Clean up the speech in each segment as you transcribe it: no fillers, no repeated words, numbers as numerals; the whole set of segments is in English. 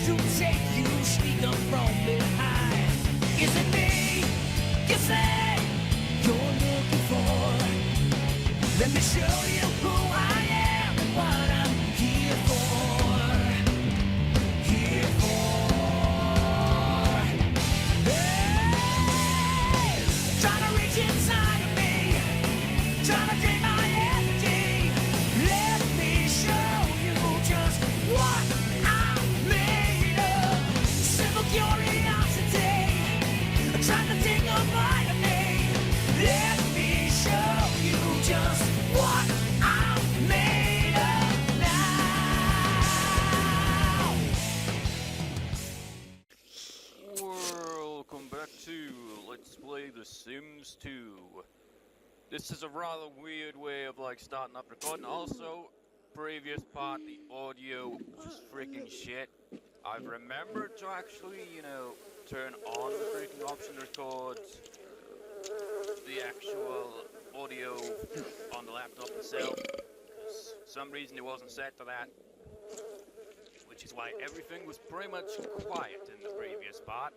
to take you, sneak up from behind. Is it me you say you're looking for? Let me show you who I am and what I'm here for. Here for. Hey! Trying to reach inside of me, trying to drain my energy. Let me show you just what I'm made of. Simple curiosity, trying to take a bite of me. Let me show you just what I'm made of now. Welcome back to Let's Play The Sims 2. This is a rather weird way of like starting up recording. Also, previous part, the audio was freaking shit. I've remembered to actually, turn on the freaking option to record the actual audio on the laptop itself. For some reason it wasn't set to that, which is why everything was pretty much quiet in the previous part.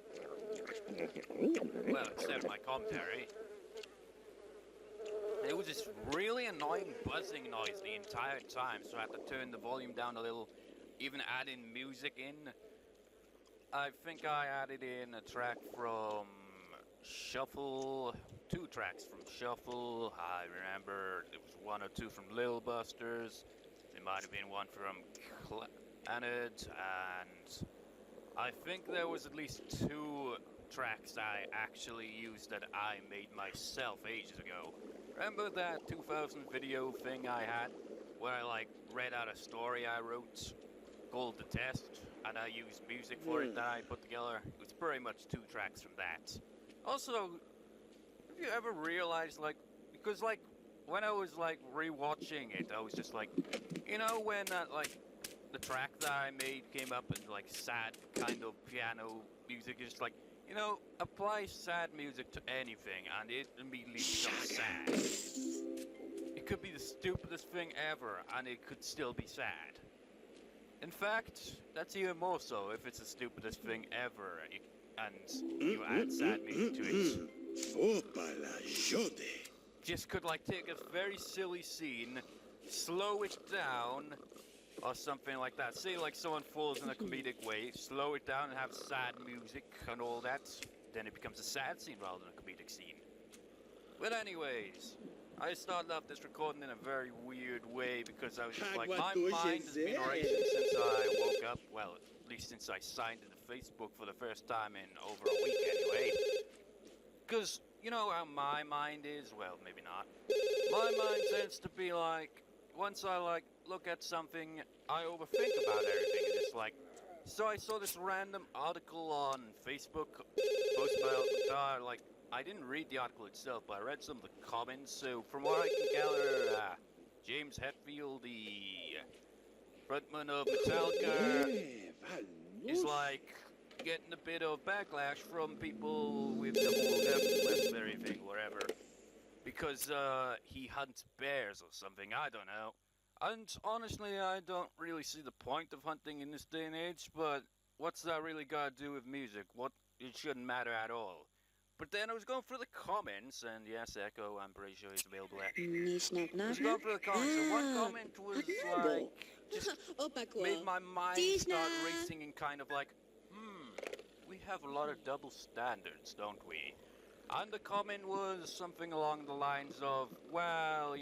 Well, except my commentary. It was this really annoying buzzing noise the entire time, so I had to turn the volume down a little, even add in music in. I think I added in a track from Shuffle, 2 tracks from Shuffle. I remember there was 1 or 2 from Lil Busters. There might have been 1 from Anid, and I think there was at least 2 tracks I actually used that I made myself ages ago. Remember that 2000 video thing I had, where I like read out a story I wrote called The Test, and I used music for it that I put together? It was pretty much 2 tracks from that. Also, have you ever realized, like, because like, when I was like rewatching it, I was just like, when like, the track that I made came up and like sad kind of piano music, is just like, apply sad music to anything and it immediately becomes sad. It could be the stupidest thing ever and it could still be sad. In fact, that's even more so if it's the stupidest thing ever and you add sad music to it. Just could like take a very silly scene, slow it down, or something like that. Say like someone falls in a comedic way, slow it down and have sad music and all that. Then it becomes a sad scene rather than a comedic scene. But anyways, I started off this recording in a very weird way because I was just like, my mind has been racing since I woke up. Well, at least since I signed into Facebook for the first time in over a week anyway. Because, you know how my mind is? Well, maybe not. My mind tends to be like, once I like look at something, I overthink about everything. And it's like, so I saw this random article on Facebook posted by like, I didn't read the article itself, but I read some of the comments. So from what I can gather, James Hetfield, the frontman of Metallica, is like getting a bit of backlash from people with the whole Death Westbury thing, whatever. Because he hunts bears or something, I don't know. And honestly, I don't really see the point of hunting in this day and age, but what's that really got to do with music? It shouldn't matter at all. But then I was going through the comments, and yes, Echo, I'm pretty sure he's available at. I was going through the comments, and one comment was like, just made my mind start racing and kind of like, we have a lot of double standards, don't we? And the comment was something along the lines of, well,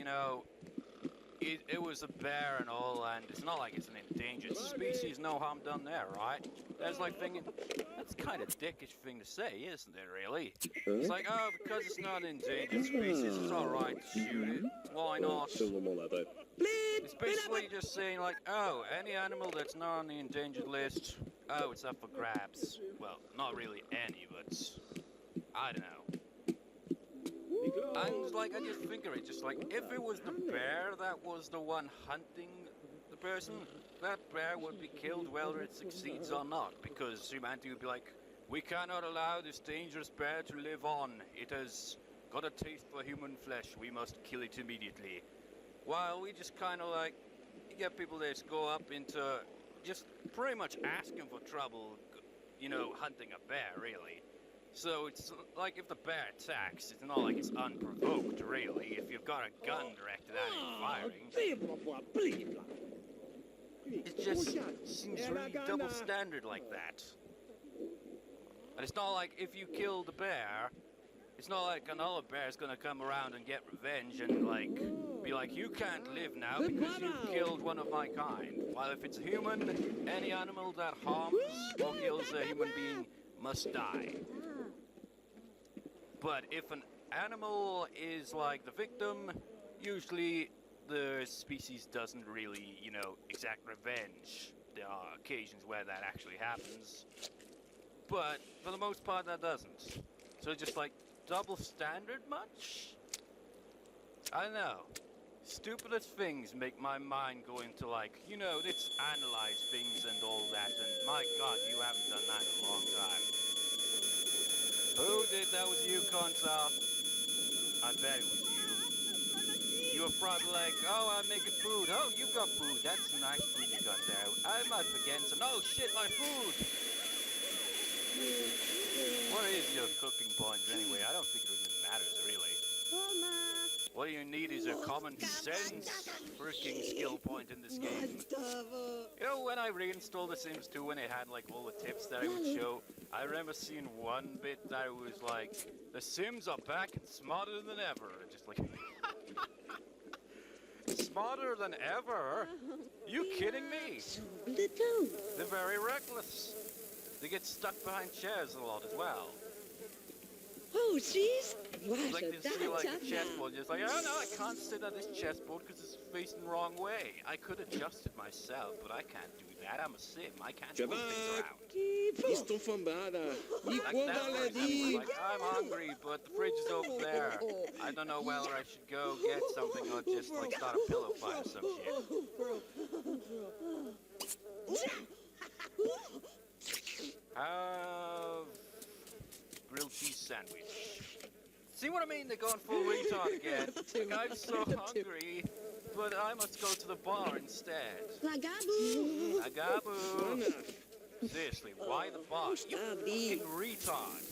it was a bear and all, and it's not like it's an endangered species, no harm done there, right? That's like thinking, that's kind of dickish thing to say, isn't it, really? It's like, oh, because it's not an endangered species, it's alright to shoot it, why not? It's basically just saying like, oh, any animal that's not on the endangered list, oh, it's up for grabs. Well, not really any, but I don't know. And like, I just think of it, just like, if it was the bear that was the one hunting the person, that bear would be killed whether it succeeds or not, because humanity would be like, we cannot allow this dangerous bear to live on. It has got a taste for human flesh. We must kill it immediately. While we just kind of like, get people that go up into just pretty much asking for trouble, you know, hunting a bear, really. So it's like if the bear attacks, it's not like it's unprovoked, really. If you've got a gun directed at it and firing, it just seems really double standard like that. And it's not like if you kill the bear, it's not like another bear's gonna come around and get revenge and like be like, you can't live now because you killed one of my kind. While if it's a human, any animal that harms or kills a human being must die. But if an animal is like the victim, usually the species doesn't really, you know, exact revenge. There are occasions where that actually happens. But for the most part, that doesn't. So just like double standard much? I don't know. Stupidest things make my mind go into like, you know, let's analyze things and all that, and my god, you haven't done that in a long time. Who did that? Was you, Consar? I bet it was you. You were probably like, oh, I'm making food. Oh, you've got food. That's nice food you got there. I might forget some. Oh shit, my food! What is your cooking points anyway? I don't think it really matters, really. What you need is a common sense freaking skill point in this game. You know, when I reinstalled The Sims 2 when it had like all the tips that I would show, I remember seeing one bit that was like, the Sims are back and smarter than ever. And just like, smarter than ever? You kidding me? They're very reckless. They get stuck behind chairs a lot as well. Oh, jeez. Like they see like a chessboard, just like, oh no, I can't sit at this chessboard because it's facing the wrong way. I could adjust it myself, but I can't do that. I'm a sim. I can't move things around. Estofambada. Like that, for example, like, I'm hungry, but the fridge is over there. I don't know whether I should go get something or just like start a pillow fight or some shit. Have grilled cheese sandwich. See what I mean? They're going full retard again. I'm so hungry, but I must go to the bar instead. Lagabu. Agabu. Seriously, why the bar? You fucking retard.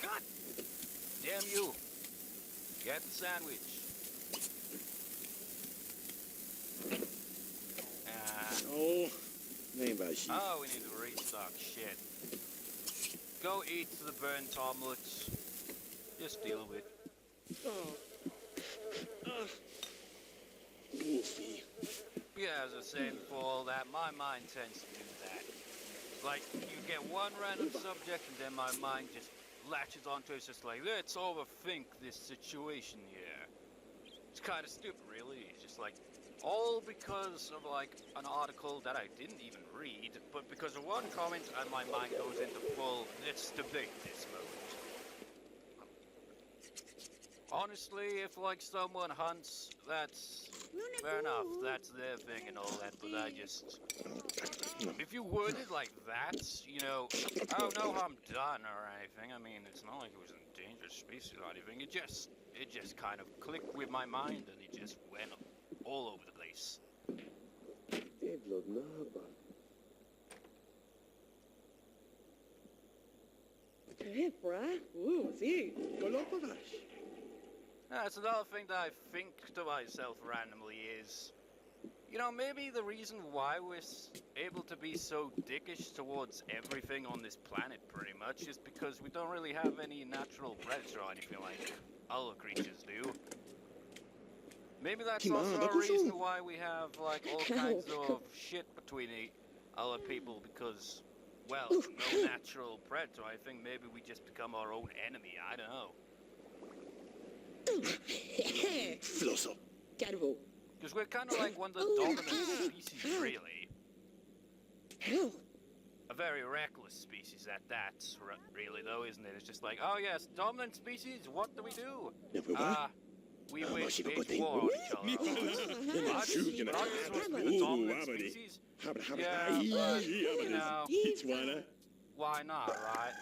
God damn you. Get the sandwich. Oh, nem vai xixi. Oh, we need to restock shit. Go eat the burnt omelets. Just deal with it. Goofy. Yeah, as I was saying before, that my mind tends to do that. Like, you get one random subject and then my mind just latches onto it. It's just like, let's overthink this situation here. It's kind of stupid, really. It's just like, all because of like an article that I didn't even read, but because of one comment and my mind goes into full, let's debate this mode. Honestly, if like someone hunts, that's fair enough, that's their thing and all that, but I just... If you word it like that, you know, oh no harm done or anything, I mean, it's not like it was an endangered species or anything, it just kind of clicked with my mind and it just went all over the place. That's another thing that I think to myself randomly is, you know, maybe the reason why we're able to be so dickish towards everything on this planet pretty much is because we don't really have any natural predator or anything like other creatures do. Maybe that's also a reason why we have like all kinds of shit between other people because, well, no natural predator. I think maybe we just become our own enemy. I don't know. Flosso. Because we're kind of like one of the dominant species, really. A very reckless species at that, really, though, isn't it? It's just like, oh yes, dominant species, what do? We wage war on each other. Not just with the dominant species. Yeah, but, you know, why not, right?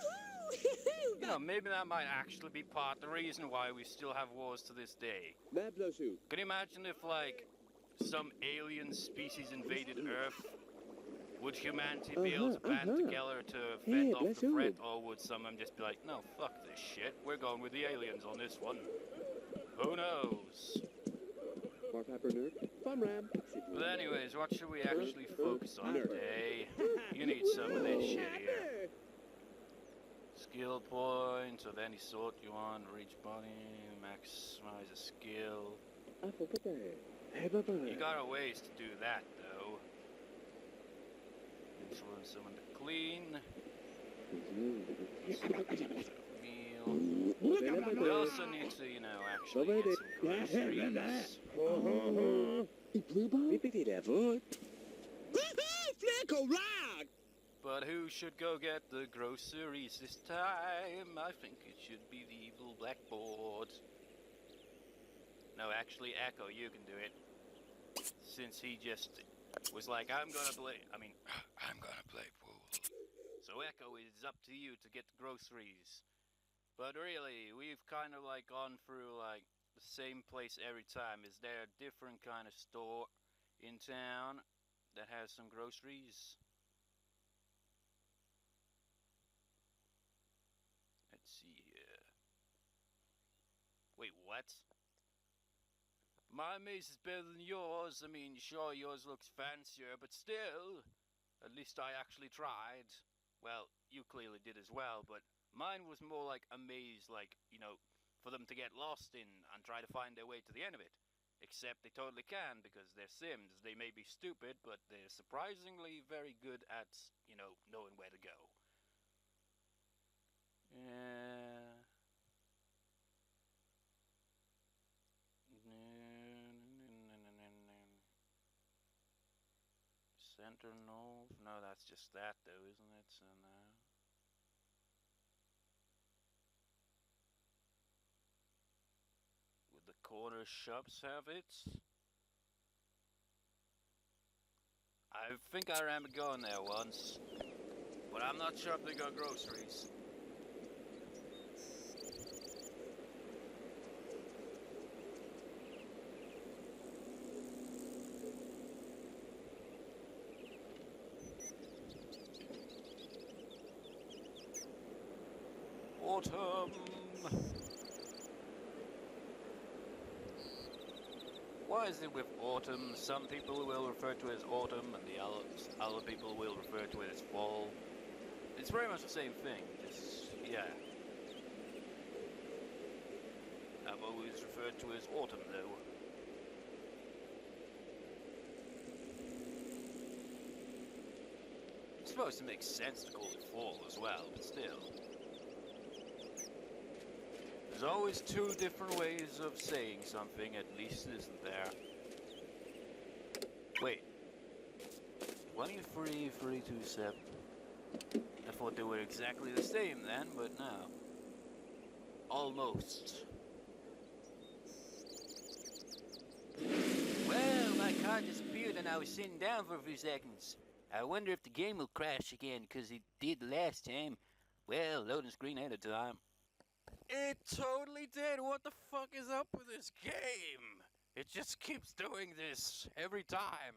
You know, maybe that might actually be part of the reason why we still have wars to this day. Can you imagine if, like, some alien species invaded Earth, would humanity be able to band together to fend off the threat, or would some of them just be like, no, fuck this shit, we're going with the aliens on this one? Who knows? But anyways, what should we actually focus on today? You need some of this shit here. Skill points of any sort you want, reach body, maximize a skill. You got a ways to do that, though. Influence someone to clean. Meal. We also need to, you know, actually get some groceries. But who should go get the groceries this time? I think it should be the Evil Blackboard. No, actually, Echo, you can do it. Since he just was like, I'm gonna play pool. So Echo, it's up to you to get the groceries. But really, we've kind of like gone through like the same place every time. Is there a different kind of store in town that has some groceries? Let's see here. Wait, what? My maze is better than yours. I mean, sure, yours looks fancier, but still, at least I actually tried. Well, you clearly did as well, but mine was more like a maze, like, you know, for them to get lost in and try to find their way to the end of it. Except they totally can, because they're Sims. They may be stupid, but they're surprisingly very good at, you know, knowing where to go. Yeah. Center North? No, that's just that though, isn't it? So no. Would the corner shops have it? I think I remember going there once, but I'm not sure if they got groceries. Autumn. Why is it with autumn? Some people will refer to it as autumn, and the other people will refer to it as fall. It's very much the same thing. Just yeah. I've always referred to it as autumn, though. It's supposed to make sense to call it fall as well, but still. There's always two different ways of saying something, at least, isn't there? Wait. 23,327. I thought they were exactly the same then, but no. Almost. Well, my car disappeared and I was sitting down for a few seconds. I wonder if the game will crash again, because it did last time. Well, loading screen ahead of time. It totally did. What the fuck is up with this game? It just keeps doing this every time.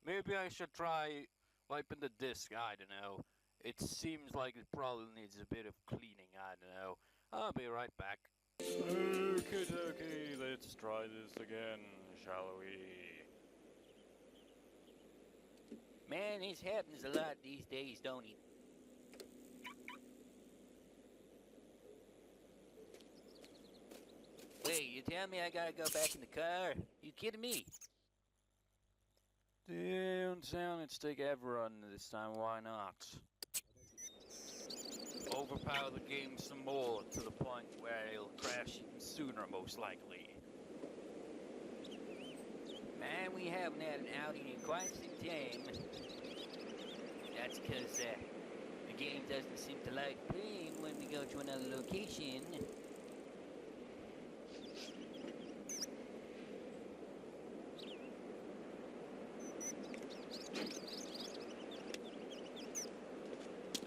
Maybe I should try wiping the disk. I don't know. It seems like it probably needs a bit of cleaning. I don't know. I'll be right back. Okie dokie, let's try this again, shall we? Man, this happens a lot these days, don't it? Wait, you tell me I gotta go back in the car? You kidding me? Downtown, let's take everyone this time, why not? Overpower the game some more to the point where it'll crash even sooner, most likely. Man, we haven't had an outing in quite some time. That's because the game doesn't seem to like playing when we go to another location.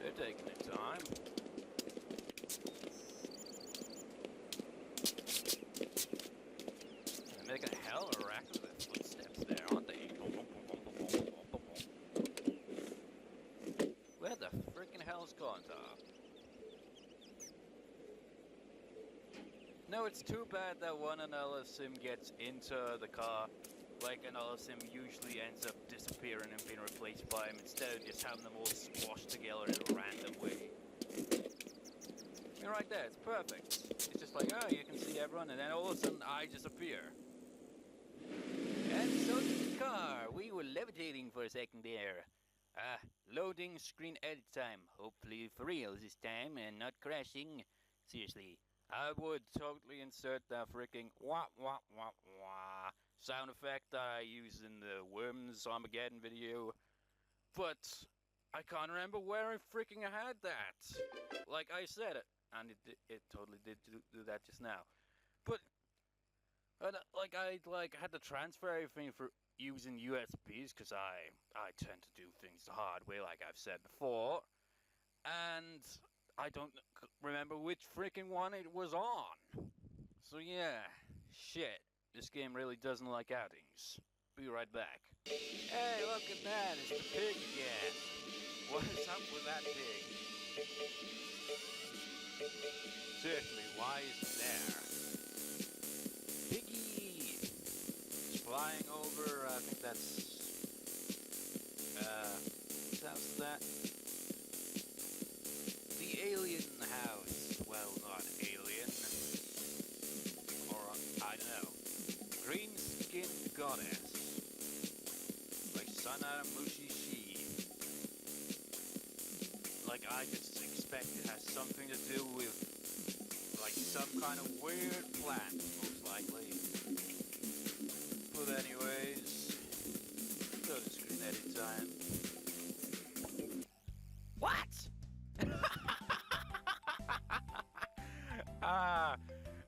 They're taking their time. They're making a hell of a rack of their footsteps there, aren't it's too bad that one another sim gets into the car. Like another sim usually ends up disappearing and being replaced by him instead of just having them all squashed together in a random way. You're right there, it's perfect. It's just like, oh, you can see everyone, and then all of a sudden I disappear. And so did the car. We were levitating for a second there. Loading screen edit time. Hopefully for real this time and not crashing. Seriously, I would totally insert that freaking wah wah wah wah sound effect that I used in the Worms Armageddon video, but I can't remember where I freaking had that. Like I said it, and it totally did do that just now. But like I had to transfer everything for using USBs because I tend to do things the hard way, like I've said before, and I don't remember which freaking one it was on. So yeah, shit. This game really doesn't like outings. Be right back. Hey, look at that! It's the pig again. What is up with that pig? Seriously, why is it there? Piggy! It's flying over, I think that's... what house is that? The alien house. Well, not alien. Or, I don't know. Green-skinned goddess. Like Sana Mushishi. Like, I just expect it has something to do with, like, some kind of weird plant, most likely. But anyways, go to screen edit time. What?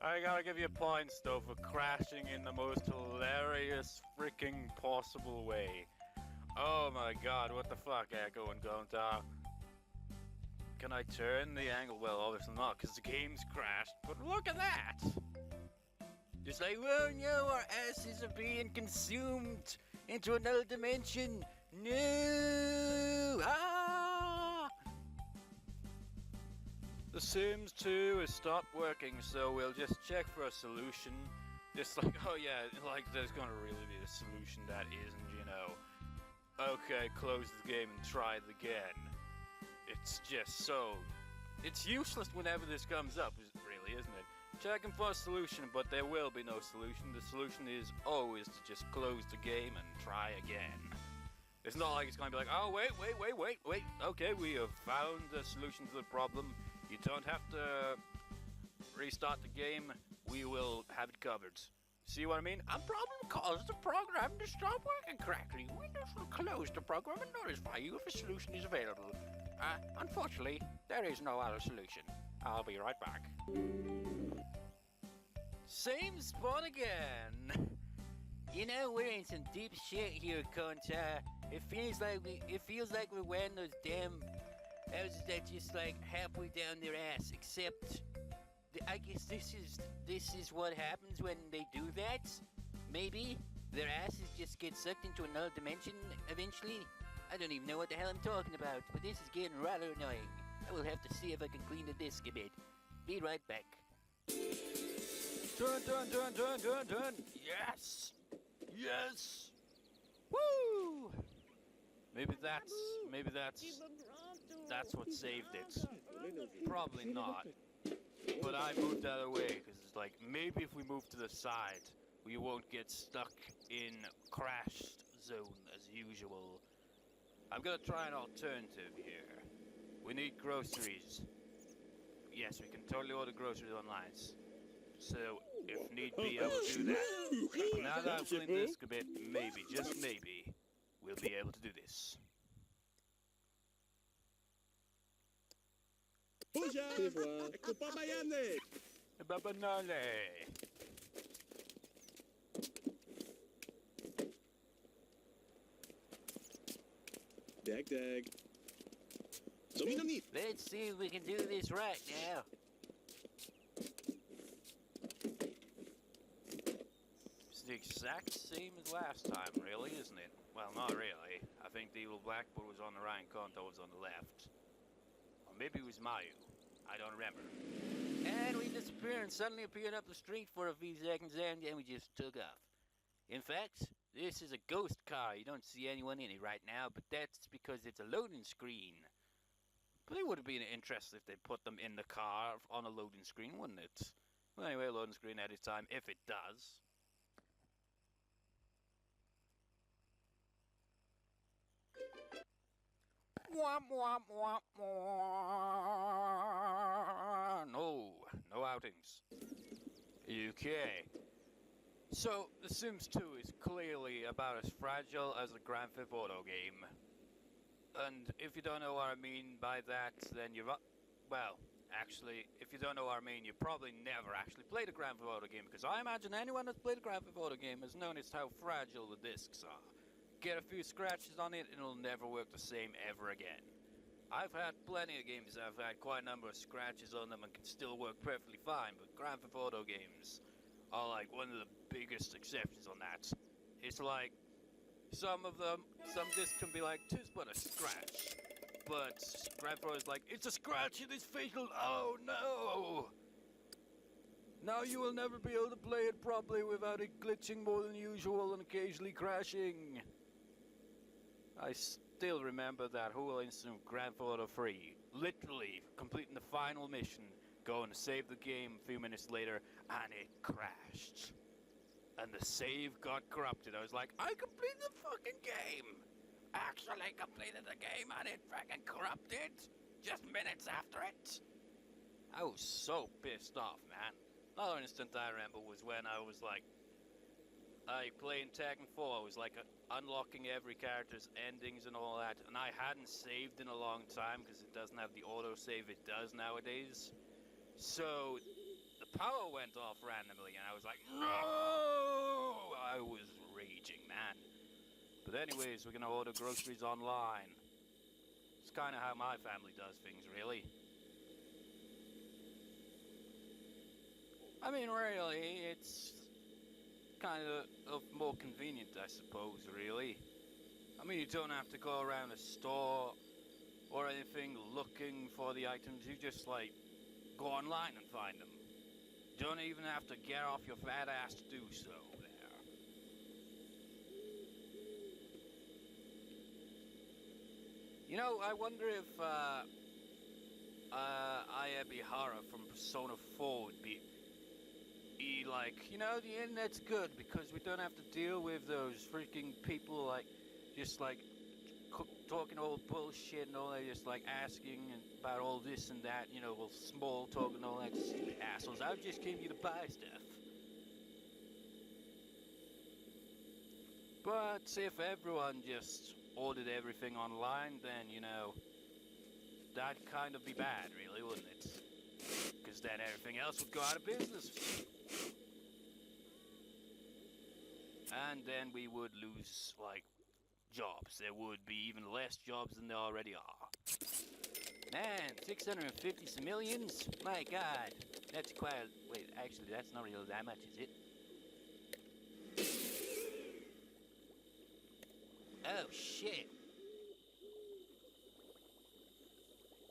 I gotta give you points though for crashing in the most hilarious freaking possible way. Oh my god, what the fuck, Echo and Gontar? Can I turn the angle? Well, obviously not, because the game's crashed, but look at that! Just like, oh no, our asses are being consumed into another dimension! No! Ah! The Sims 2 has stopped working, so we'll just check for a solution. Just like, oh yeah, like there's gonna really be a solution that isn't, you know, okay, close the game and try it again. It's just so... It's useless whenever this comes up, really, isn't it? Checking for a solution, but there will be no solution. The solution is always to just close the game and try again. It's not like it's gonna be like, oh wait, okay, we have found the solution to the problem. You don't have to restart the game, we will have it covered. See what I mean? A problem caused the program to stop working correctly. Windows will close the program and notify you if a solution is available. Unfortunately, there is no other solution. I'll be right back. Same spot again. You know, we're in some deep shit here, Conta. It feels like we're wearing those damn houses that just like halfway down their ass. Except, I guess this is what happens when they do that. Maybe their asses just get sucked into another dimension eventually. I don't even know what the hell I'm talking about, but this is getting rather annoying. I will have to see if I can clean the disc a bit. Be right back. Dun. Yes! Yes! Woo! Maybe that's what saved it. Probably not. But I moved out of the way because it's like, maybe if we move to the side, we won't get stuck in crashed zone as usual. I'm gonna try an alternative here. We need groceries. Yes, we can totally order groceries online. So, if need be, I will do that. Now that I've cleaned this a bit, maybe, just maybe, we'll be able to do this. Babanale. Dag. Let's see if we can do this right now. It's the exact same as last time, really, isn't it? Well, not really. I think the Evil Blackboard was on the right and Konto was on the left. Or maybe it was Mayu. I don't remember. And we disappeared and suddenly appeared up the street for a few seconds and then we just took off. In fact, this is a ghost car. You don't see anyone in it right now, but that's because it's a loading screen. But it would have been interesting if they put them in the car on a loading screen, wouldn't it? Well, anyway, loading screen edit time, if it does. Womp womp womp womp. No outings. Okay. So, The Sims 2 is clearly about as fragile as a Grand Theft Auto game. And if you don't know what I mean by that, then you're... Well, actually, if you don't know what I mean, you probably never actually played a Grand Theft Auto game, because I imagine anyone that's played a Grand Theft Auto game has noticed how fragile the discs are. Get a few scratches on it, and it'll never work the same ever again. I've had plenty of games that have had quite a number of scratches on them and can still work perfectly fine, but Grand Theft Auto games are like one of the biggest exceptions on that. It's like, some discs can be like, 'tis but a scratch. But Grand Theft Auto is like, it's a scratch, it is fatal, oh no! Now you will never be able to play it properly without it glitching more than usual and occasionally crashing. I still remember that whole incident of Grand Theft Auto 3. Literally, completing the final mission, going to save the game a few minutes later, and it crashed. And the save got corrupted. I was like, I completed the fucking game! Actually completed the game and it fucking corrupted! Just minutes after it! I was so pissed off, man. Another instant I remember was when I was like, playing Tekken 4, I was like unlocking every character's endings and all that, and I hadn't saved in a long time because it doesn't have the autosave it does nowadays. So the power went off randomly and I was like, no! I was raging, man. But anyways, we're gonna order groceries online. It's kind of how my family does things, really. I mean, really, it's kind of more convenient, I suppose, really. I mean, you don't have to go around a store or anything looking for the items. You just, like, go online and find them. You don't even have to get off your fat ass to do so there. You know, I wonder if Aya Bihara from Persona 4 would be like, you know, the internet's good because we don't have to deal with those freaking people like, just like talking all bullshit and all that, just like asking about all this and that, you know, all small talk and all that stupid assholes. I just came here to buy stuff. But if everyone just ordered everything online, then, you know, that'd kind of be bad, really, wouldn't it? Because then everything else would go out of business. And then we would lose, like, jobs. There would be even less jobs than there already are. Man, 650 millions? My god. That's quite a... Wait, actually, that's not really that much, is it? Oh, shit.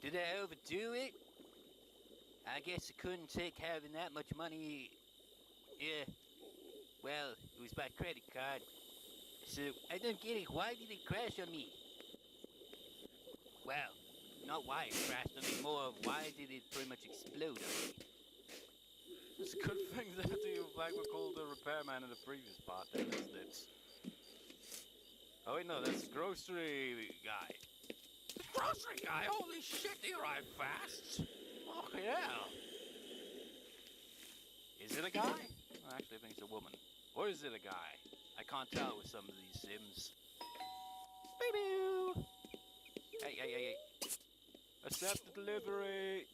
Did I overdo it? I guess I couldn't take having that much money. Yeah. Well, it was by credit card. So, I don't get it. Why did it crash on me? Well, not why it crashed on me, more of why did it pretty much explode on me. It's a good thing that the Evil Blackboard called the repairman in the previous part, then, isn't it? Oh wait, no, that's the grocery guy. The grocery guy? Holy shit, he arrived fast! Oh, yeah. Is it a guy? Well, actually, I think it's a woman. Or is it a guy? I can't tell with some of these Sims. Boo-boo! Hey, hey, hey, hey. Accept the delivery!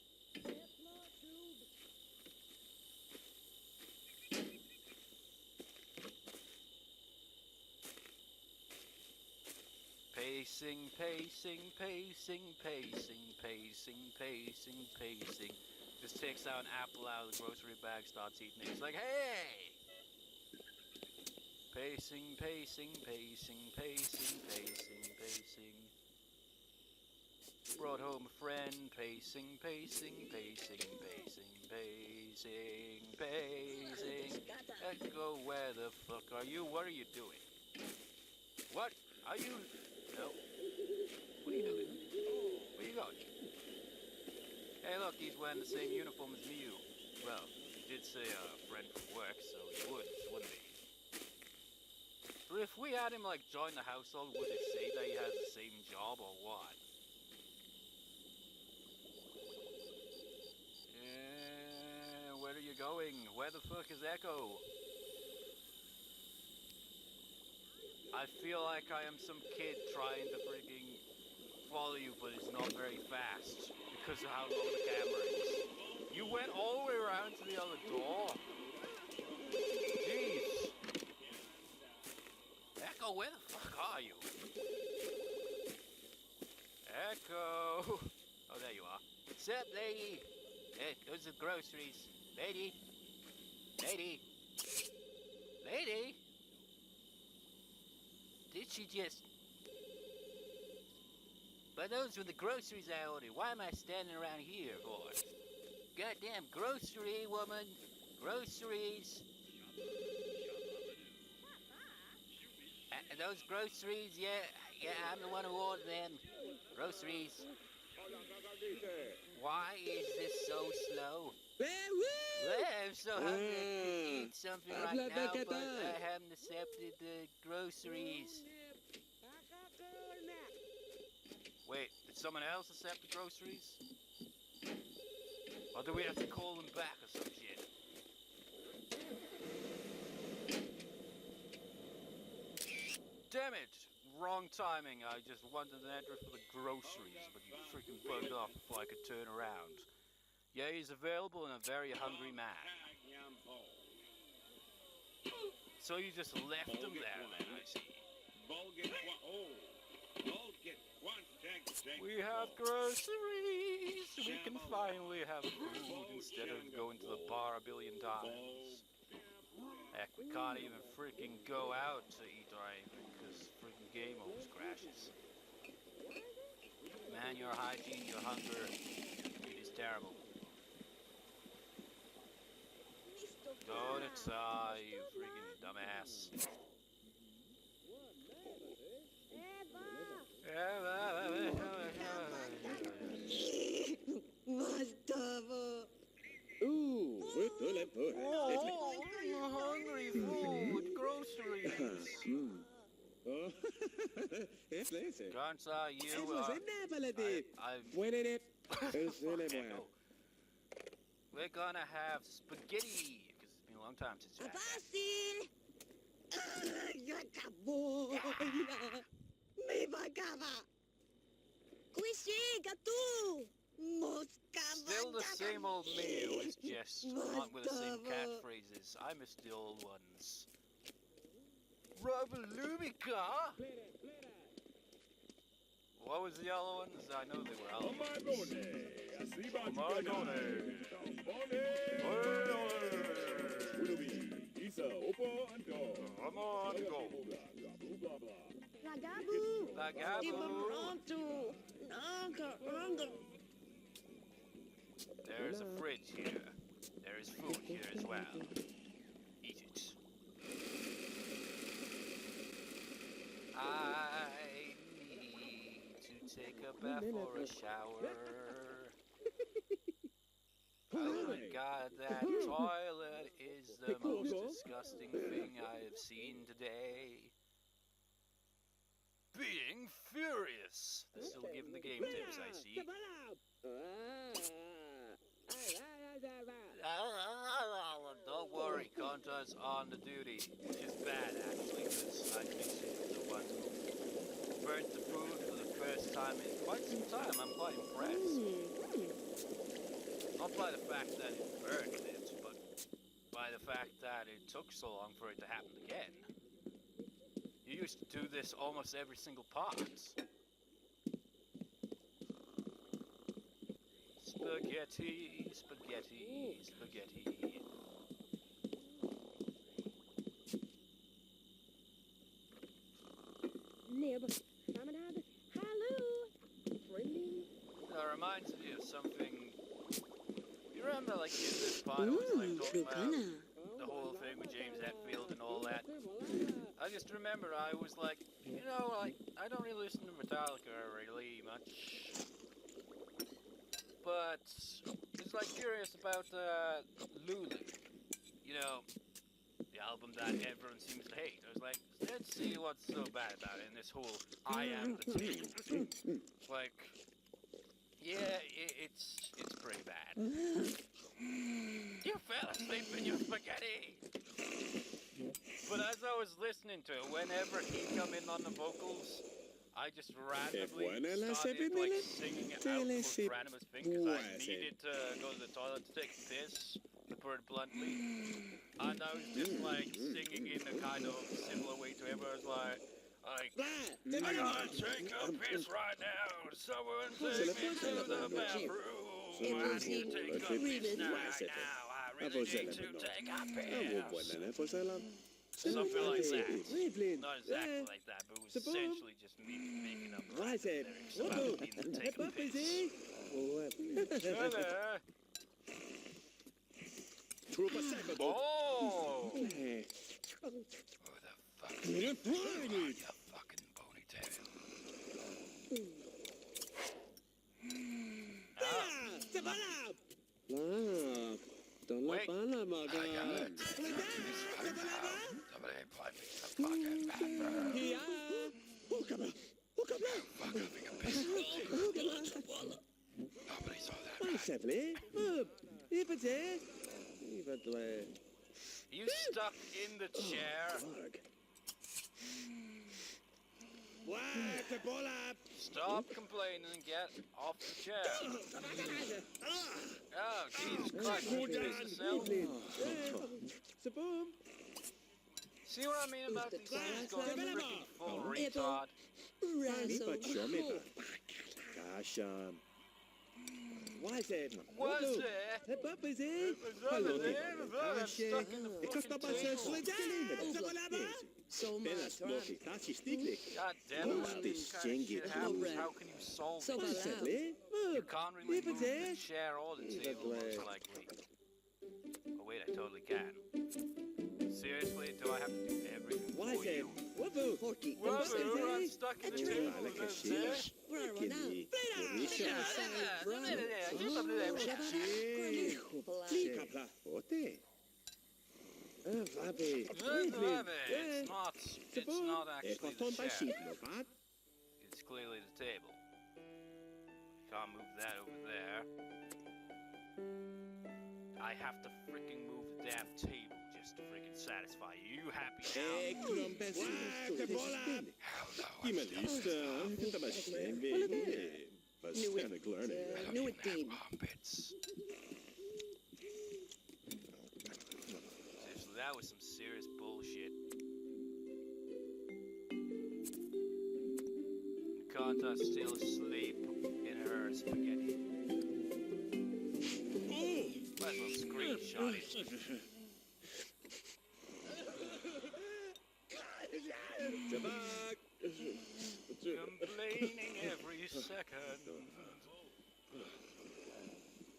Pacing, pacing, pacing, pacing, pacing, pacing, pacing. Just takes out an apple out of the grocery bag, starts eating it. It's like, hey! Pacing, pacing, pacing, pacing, pacing, pacing. Brought home a friend, pacing, pacing, pacing, pacing, pacing, pacing. Echo, where the fuck are you? What are you doing? What? Are you... No. What are you doing? Where you going? Hey look, he's wearing the same uniform as Mew. Well, he did say a friend from work, so he would, wouldn't he? But if we had him, like, join the household, would it say that he has the same job or what? Where are you going? Where the fuck is Echo? I feel like I am some kid trying to freaking follow you, but it's not very fast because of how low the camera is. You went all the way around to the other door? Jeez. Echo, where the fuck are you? Echo. Oh, there you are. Sup, lady? Hey, those are groceries. Lady? Lady? Lady? Did she just... But those were the groceries I ordered. Why am I standing around here for? Goddamn grocery woman. Groceries. Those groceries, yeah, I'm the one who ordered them. Groceries. Why is this so slow? I'm so hungry to eat something right now, but I haven't accepted the groceries. Wait, did someone else accept the groceries? Or do we have to call them back or some shit? Damn it! Wrong timing. I just wanted an address for the groceries, but you freaking bugged off before I could turn around. Yeah, he's available and a very hungry man. So you just left him there then, I see. We have groceries! We can finally have food instead of going to the bar a billion times. Heck, we can't even freaking go out to eat or anything because freaking game always crashes. Man, your hygiene, your hunger, it is terrible. Don't you freaking dumbass. Mustafa. Ooh, Hungry food, groceries. Gansa, you, we're gonna have spaghetti, because it's been a long time since you had that. Basil. Cabola. Me vagaba. Cuisine, tu. Still the same old meal, it's just not with the same catchphrases. I miss the old ones. Robalubica? What was the other ones? I know they were albums. Come on, go. Lagabu. Lagabu. There is a fridge here. There is food here as well. Eat it. I need to take a bath or a shower. Oh my god, that toilet is the most disgusting thing I have seen today. Being furious. They're still giving the game tips, I see. Don't worry, Conta's on the duty, which is bad actually, because I think she's the one who burnt the food for the first time in quite some time. I'm quite impressed. Not by the fact that it burned it, but by the fact that it took so long for it to happen again. You used to do this almost every single part. Spaghetti, spaghetti, spaghetti. Nib. Hallo. Friendly. Vaughn was like talking about Lucana. the whole thing with James Hetfield and all that. I just remember I was like, you know, like I don't really listen to Metallica really much, but it's like curious about Lulu. You know, the album that everyone seems to hate. I was like, let's see what's so bad about it. And this whole I am the table. It's like, yeah, it's pretty bad. You fell asleep in your spaghetti. But as I was listening to it, whenever he come in on the vocals, I just randomly started like singing out the most randomest thing because I needed to go to the toilet to take a piss, to put it bluntly. And I was just like singing in a kind of similar way to him. I was like, I gotta take a piss right now. Someone take me to the bathroom. I need to take a piss right now. I really need to take a piss. Something like that. Not exactly like that, but it was essentially just me making up lyrics about needing to take a piss. Oh! Who the fuck? You fucking ponytail. Wait. I got it. Somebody put me in the fucking bathroom. Fuck, I think I'm pissing. Nobody saw that. You stuck in the chair. Stop complaining and get off the chair. Oh, Jesus Christ, you pissed yourself. See what I mean about these things going freaking full retard? Was it? I'm stuck in the fucking table. So much. God damn it, when this kind of shit happens, how can you solve it? You can't really move the chair or the table, most likely. Oh wait, I totally can. Seriously, do I have to do everything for you? I'm stuck in the table. Where are we now? It's not actually the chair. It's clearly the table. Can't move that over there. I have to freaking move the damn table just to freaking satisfy you. You happy now? Knew it, Dean. Armpits. Seriously, that was some serious bullshit. Can't I still sleep in her spaghetti? Might as well screenshot it. Complaining every second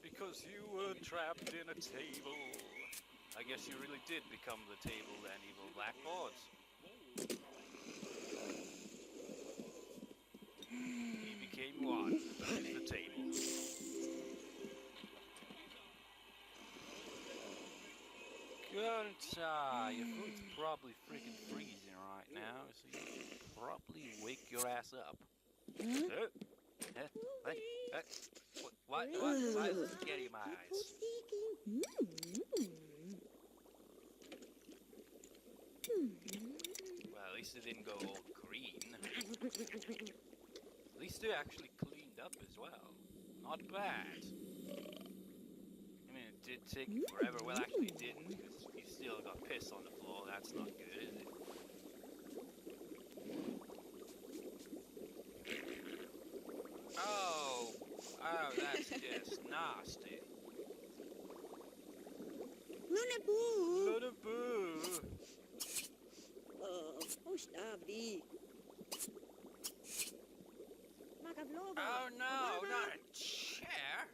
because you were trapped in a table. I guess you really did become the table then, Evil Blackboards. He became one with the table. Your food's probably freaking freezing right now, so you should probably wake your ass up. Why is the spaghetti in my eyes? Well, at least it didn't go all green. At least it actually cleaned up as well. Not bad. I mean, it did take forever. Well, actually it didn't, because you still got piss on the floor. That's not good, is it? Oh, that's just nasty. Non è bu. Not a boo. Stavri. Oh no, not a chair.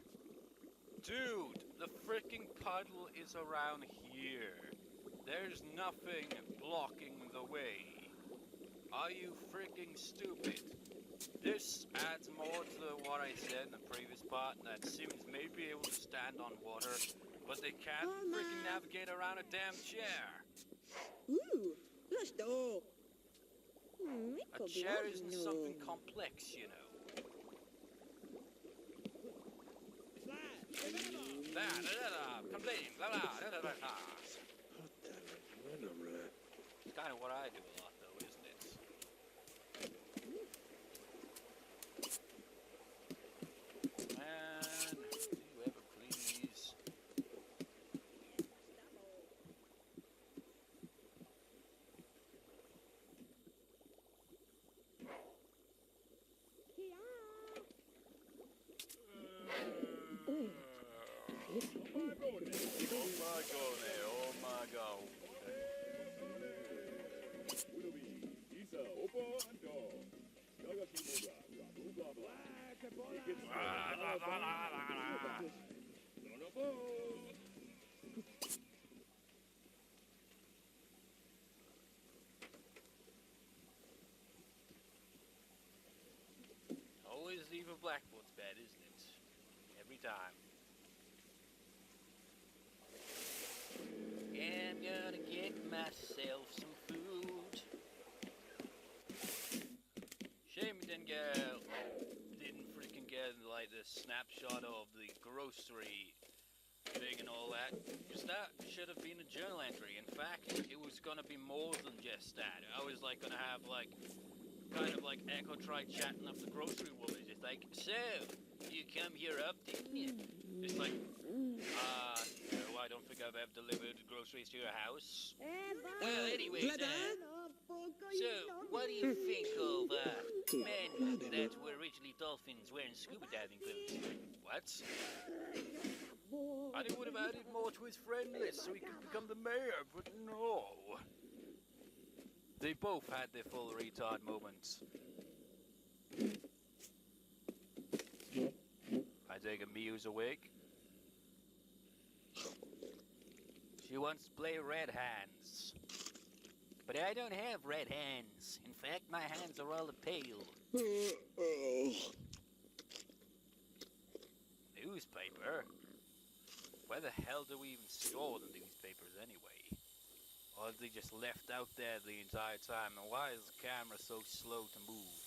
Dude, The freaking puddle is around here. There's nothing blocking the way. Are you freaking stupid? This adds more to what I said in the previous part, that Sims may be able to stand on water, but they can't freaking navigate around a damn chair. Let's go. A chair isn't something complex, you know. Complaining, blah, blah, da, da, da, da. It's kind of what I do a lot, though, isn't it? Man, do you ever please? Oh my god. Always Evil Blackboard's bed, isn't it? Every time. I'm gonna get myself some food. Shame we didn't freaking get like the snapshot of the grocery thing and all that. Because that should have been a journal entry. In fact, it was gonna be more than just that. I was like gonna have like kind of like Echo try chatting up the grocery woman. Just like, so you come here up, didn't you? Just like, no, I don't think I've ever delivered groceries to your house. Well, anyway, so what do you think of men that were originally dolphins wearing scuba diving boots? What? And he would have added more to his friend list so he could become the mayor, but no. They both had their full retard moments. I take a Miu's awake. She wants to play red hands. But I don't have red hands. In fact, my hands are all pale. Newspaper? Where the hell do we even store the newspapers anyway? Or are they just left out there the entire time? And why is the camera so slow to move?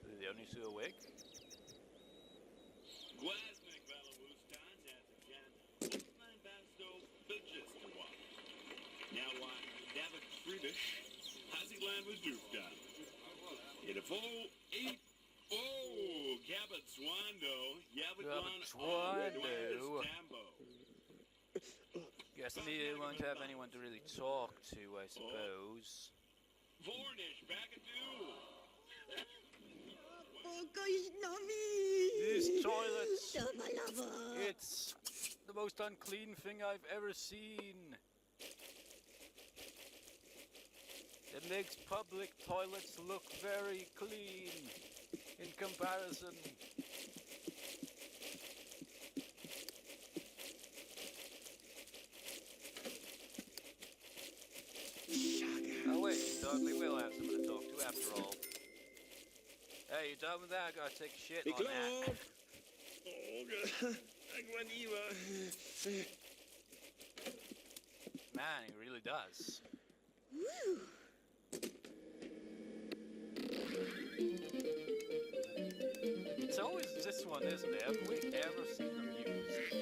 Are they only still awake? Land was doofed. It a full 8. Oh, Cabot Swando. Swando. Guess they won't have anyone to really talk to, I suppose. Fornish, back at These toilets. It's the most unclean thing I've ever seen. It makes public toilets look very clean in comparison. Oh wait, we will have someone to talk to after all. Hey, you done with that? I gotta take a shit on that. Man, he really does. It's always this one, isn't it? Have we ever seen them use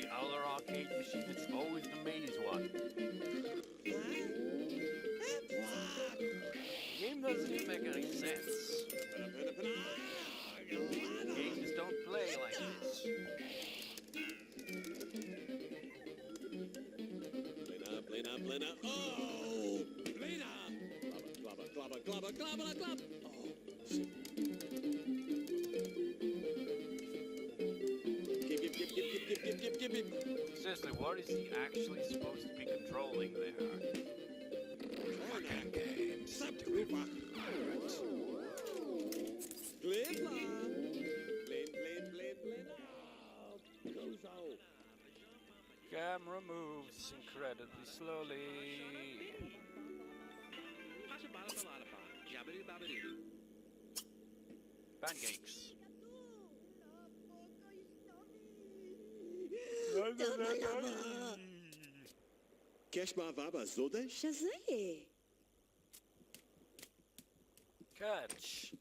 the other arcade machine? It's always the maze one. The game doesn't even make any sense. Games don't play like this. Plena. Oh! Plena! Globber. Oh. Give. Seriously, what What is he actually supposed to be controlling there? Fucking games. Stupid pirates. Blend, blend. Oh, goes out. Camera moves incredibly slowly. Pancakes. Keshma Vaba Zode? Shazay. Catch.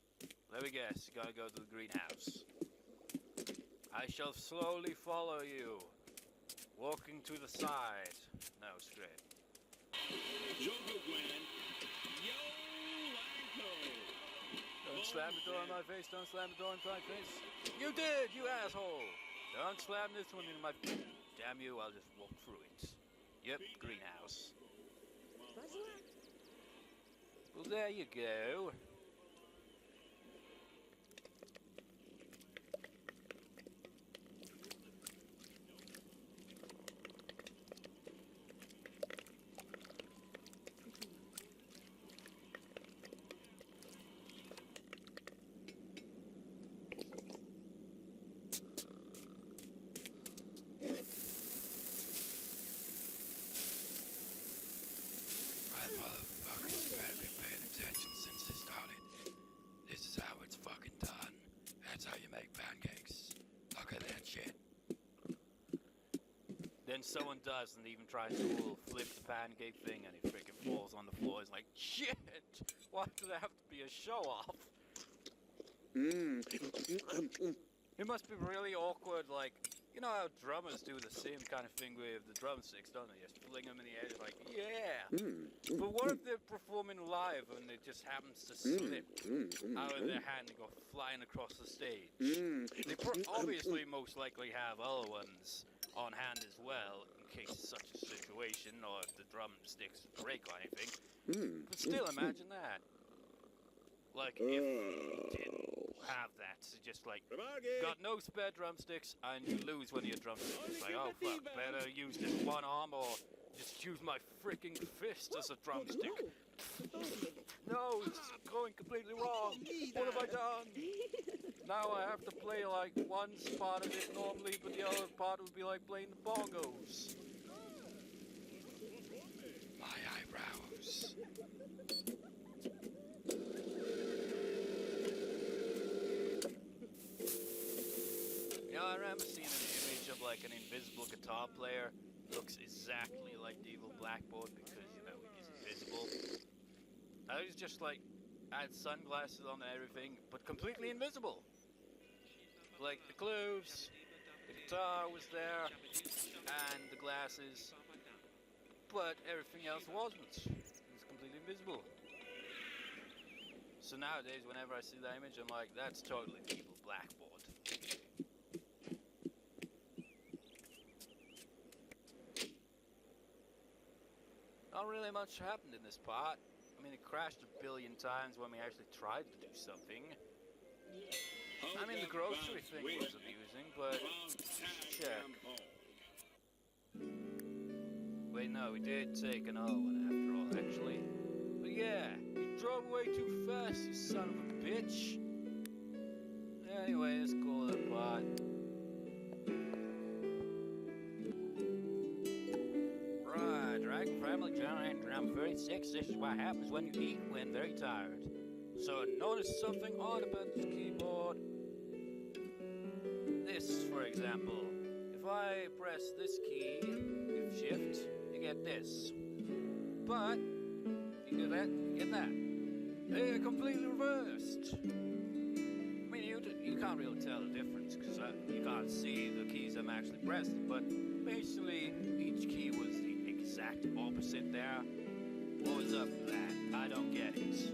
Let me guess, you gotta go to the greenhouse. I shall slowly follow you. Walking to the side. No, straight. Jojo Gwen. Yo, Lanko. Don't slam the door in my face, don't slam the door in my face. You did, you asshole! Don't slam this one in my face. Damn you, I'll just walk through it. Yep, greenhouse. Well, there you go. Right, motherfuckers, you better be paying attention since it started. This is how it's fucking done. That's how you make pancakes. Look at that shit. Then someone does and even tries to flip the pancake thing and he freaking falls on the floor. It's like, shit! Why does it have to be a show-off? It must be really awkward, like, you know how drummers do the same kind of thing with the drumsticks, don't they? Just fling them in the air, like, yeah! But what if they're performing live and it just happens to slip out of their hand and go flying across the stage? They obviously most likely have other ones on hand as well, in case such a situation, or if the drumsticks break or anything. But still, imagine that. Like, if you didn't have that, so just like, got no spare drumsticks, and you lose one of your drumsticks. It's like, oh fuck, better use this one arm, or just use my freaking fist as a drumstick. No, it's going completely wrong. What have I done? Now I have to play like one part of it normally, but the other part would be like playing the bongos. My eyebrows. You know, I remember seeing an image of like an invisible guitar player. Looks exactly like the Evil Blackboard because, you know, he's invisible. I was just like, had sunglasses on and everything, but completely invisible. Like the clothes, the guitar was there, and the glasses, but everything else wasn't. It was completely invisible. So nowadays, whenever I see that image, I'm like, that's totally the Evil Blackboard. Not really much happened in this part. I mean, it crashed a billion times when we actually tried to do something. I mean, the grocery thing was amusing, but... check. Wait, no, we did take another one after all, actually. But yeah, you drove away too fast, you son of a bitch. Anyway, let's call it a part. Right, Dragon Family Generator number 36. This is what happens when you eat when very tired. So notice something odd about this keyboard. This, for example, if I press this key with shift, you get this. But if you do that, you get that. They're completely reversed. I mean, you can't really tell the difference because you can't see the keys I'm actually pressing. But basically, each key was the exact opposite there. What was up with that? I don't get it.